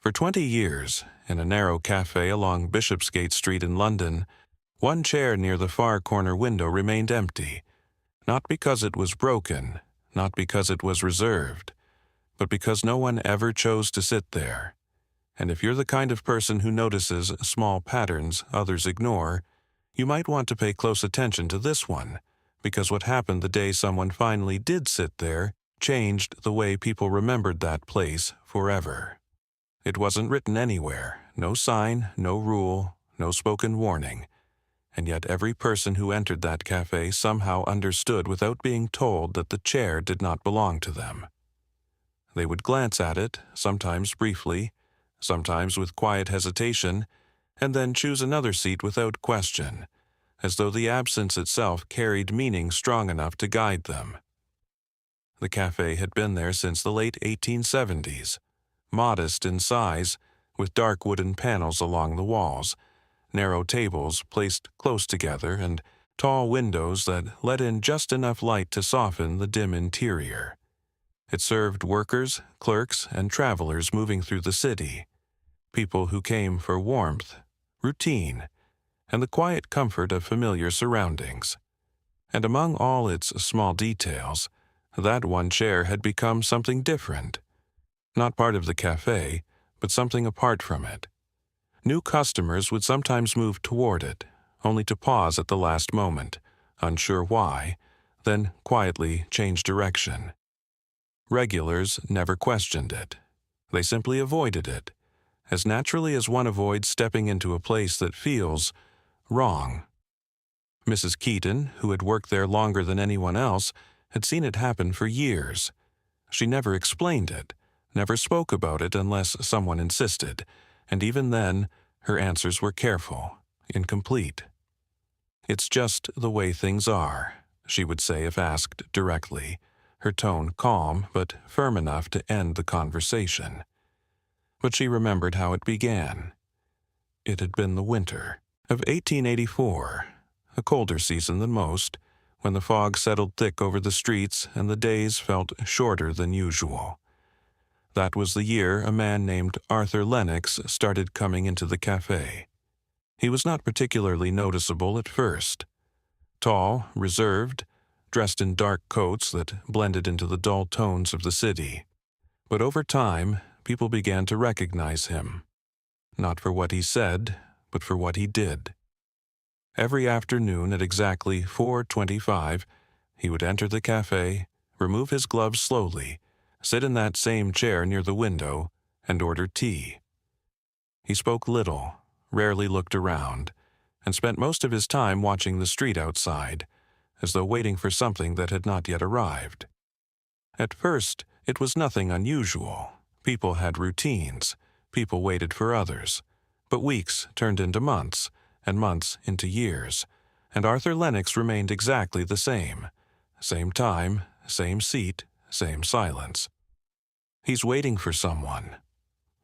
For 20 years, in a narrow café along Bishopsgate Street in London, one chair near the far corner window remained empty, not because it was broken, not because it was reserved, but because no one ever chose to sit there. And if you're the kind of person who notices small patterns others ignore, you might want to pay close attention to this one, because what happened the day someone finally did sit there changed the way people remembered that place forever. It wasn't written anywhere, no sign, no rule, no spoken warning, and yet every person who entered that cafe somehow understood without being told that the chair did not belong to them. They would glance at it, sometimes briefly, sometimes with quiet hesitation, and then choose another seat without question, as though the absence itself carried meaning strong enough to guide them. The cafe had been there since the late 1870s, modest in size, with dark wooden panels along the walls, narrow tables placed close together, and tall windows that let in just enough light to soften the dim interior. It served workers, clerks, and travelers moving through the city, people who came for warmth, routine, and the quiet comfort of familiar surroundings. And among all its small details, that one chair had become something different. Not part of the cafe, but something apart from it. New customers would sometimes move toward it, only to pause at the last moment, unsure why, then quietly change direction. Regulars never questioned it. They simply avoided it, as naturally as one avoids stepping into a place that feels wrong. Mrs. Keaton, who had worked there longer than anyone else, had seen it happen for years. She never explained it, never spoke about it unless someone insisted, and even then, her answers were careful, incomplete. "It's just the way things are," she would say if asked directly, her tone calm but firm enough to end the conversation. But she remembered how it began. It had been the winter of 1884, a colder season than most, when the fog settled thick over the streets and the days felt shorter than usual. That was the year a man named Arthur Lennox started coming into the cafe. He was not particularly noticeable at first. Tall, reserved, dressed in dark coats that blended into the dull tones of the city. But over time, people began to recognize him, not for what he said, but for what he did. Every afternoon at exactly 4:25, he would enter the cafe, remove his gloves slowly, sit in that same chair near the window, and order tea. He spoke little, rarely looked around, and spent most of his time watching the street outside, as though waiting for something that had not yet arrived. At first, it was nothing unusual. People had routines. People waited for others. But weeks turned into months, and months into years, and Arthur Lennox remained exactly the same. Same time, same seat, same silence. "He's waiting for someone,"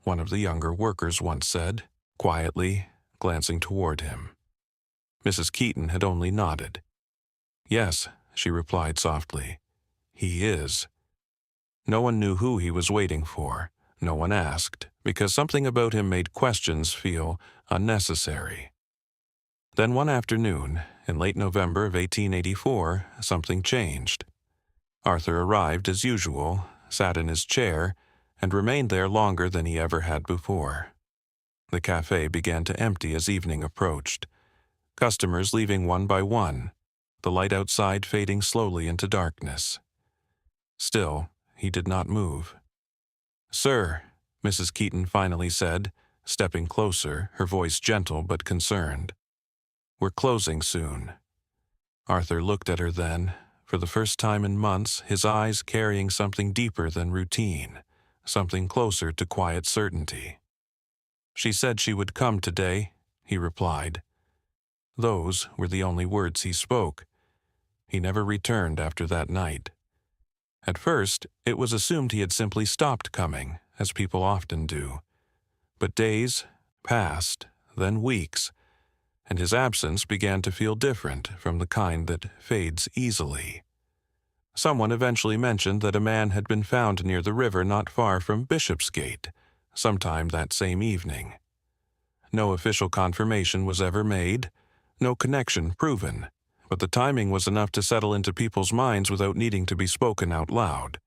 one of the younger workers once said, quietly, glancing toward him. Mrs. Keaton had only nodded. "Yes," she replied softly. "He is." No one knew who he was waiting for. No one asked, because something about him made questions feel unnecessary. Then one afternoon, in late November of 1884, something changed. Arthur arrived as usual, sat in his chair, and remained there longer than he ever had before. The cafe began to empty as evening approached, customers leaving one by one, the light outside fading slowly into darkness. Still, he did not move. "Sir," Mrs. Keaton finally said, stepping closer, her voice gentle but concerned. "We're closing soon." Arthur looked at her then, for the first time in months, his eyes carrying something deeper than routine, something closer to quiet certainty. "She said she would come today," he replied. Those were the only words he spoke. He never returned after that night. At first, it was assumed he had simply stopped coming, as people often do. But days passed, then weeks, and his absence began to feel different from the kind that fades easily. Someone eventually mentioned that a man had been found near the river not far from Bishopsgate, sometime that same evening. No official confirmation was ever made, no connection proven, but the timing was enough to settle into people's minds without needing to be spoken out loud.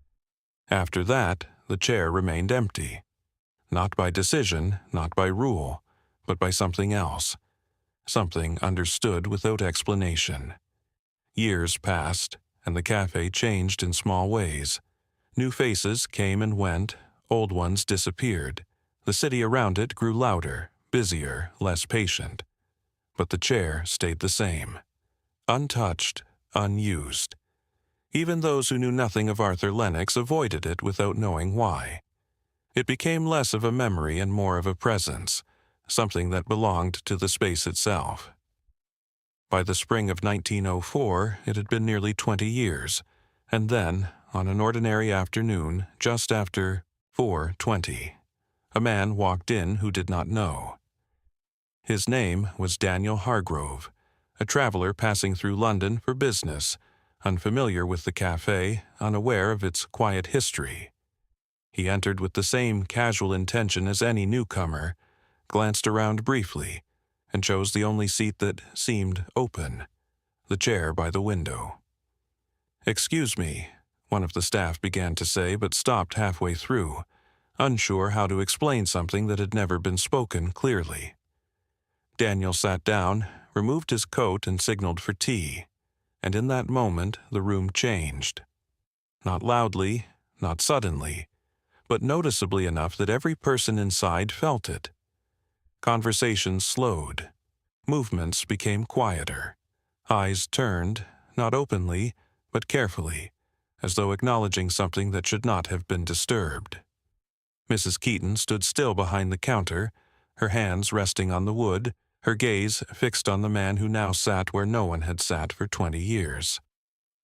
After that, the chair remained empty. Not by decision, not by rule, but by something else. Something understood without explanation. Years passed, and the cafe changed in small ways. New faces came and went, old ones disappeared. The city around it grew louder, busier, less patient. But the chair stayed the same. Untouched, unused. Even those who knew nothing of Arthur Lennox avoided it without knowing why. It became less of a memory and more of a presence, something that belonged to the space itself. By the spring of 1904, it had been nearly 20 years, and then, on an ordinary afternoon, just after 4:20, a man walked in who did not know. His name was Daniel Hargrove, a traveler passing through London for business, unfamiliar with the cafe, unaware of its quiet history. He entered with the same casual intention as any newcomer, glanced around briefly, and chose the only seat that seemed open, the chair by the window. "Excuse me," one of the staff began to say, but stopped halfway through, unsure how to explain something that had never been spoken clearly. Daniel sat down, removed his coat, and signaled for tea, and in that moment the room changed. Not loudly, not suddenly, but noticeably enough that every person inside felt it. Conversations slowed. Movements became quieter. Eyes turned, not openly, but carefully, as though acknowledging something that should not have been disturbed. Mrs. Keaton stood still behind the counter, her hands resting on the wood, her gaze fixed on the man who now sat where no one had sat for 20 years.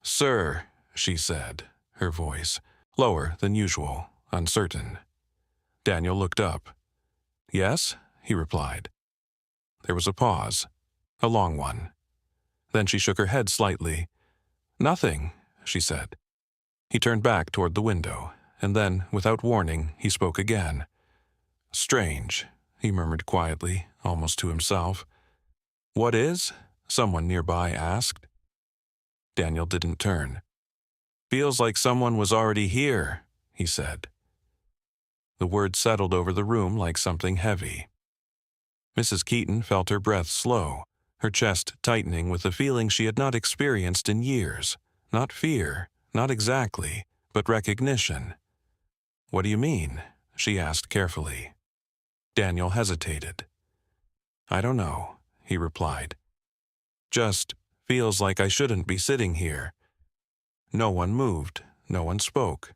"Sir," she said, her voice lower than usual, uncertain. Daniel looked up. "Yes?" he replied. There was a pause, a long one. Then she shook her head slightly. "Nothing," she said. He turned back toward the window, and then, without warning, he spoke again. "Strange," he murmured quietly, almost to himself. "What is?" someone nearby asked. Daniel didn't turn. "Feels like someone was already here," he said. The word settled over the room like something heavy. Mrs. Keaton felt her breath slow, her chest tightening with a feeling she had not experienced in years. Not fear, not exactly, but recognition. "What do you mean?" she asked carefully. Daniel hesitated. "I don't know," he replied. "Just feels like I shouldn't be sitting here." No one moved, no one spoke.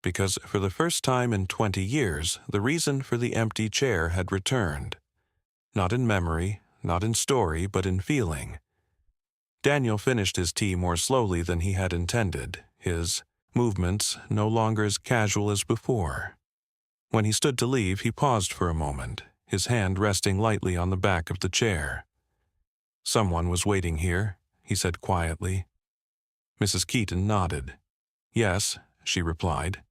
Because for the first time in 20 years, the reason for the empty chair had returned. Not in memory, not in story, but in feeling. Daniel finished his tea more slowly than he had intended, his movements no longer as casual as before. When he stood to leave, he paused for a moment, his hand resting lightly on the back of the chair. "Someone was waiting here," he said quietly. Mrs. Keaton nodded. "Yes," she replied.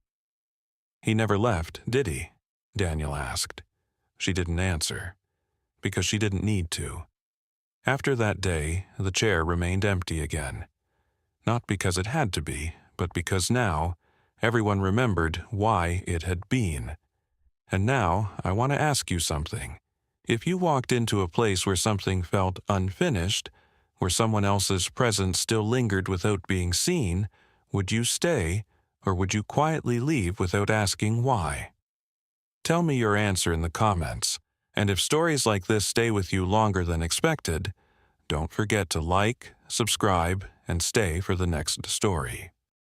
"He never left, did he?" Daniel asked. She didn't answer, because she didn't need to. After that day, the chair remained empty again. Not because it had to be, but because now, everyone remembered why it had been. And now, I want to ask you something. If you walked into a place where something felt unfinished, where someone else's presence still lingered without being seen, would you stay, or would you quietly leave without asking why? Tell me your answer in the comments, and if stories like this stay with you longer than expected, don't forget to like, subscribe, and stay for the next story.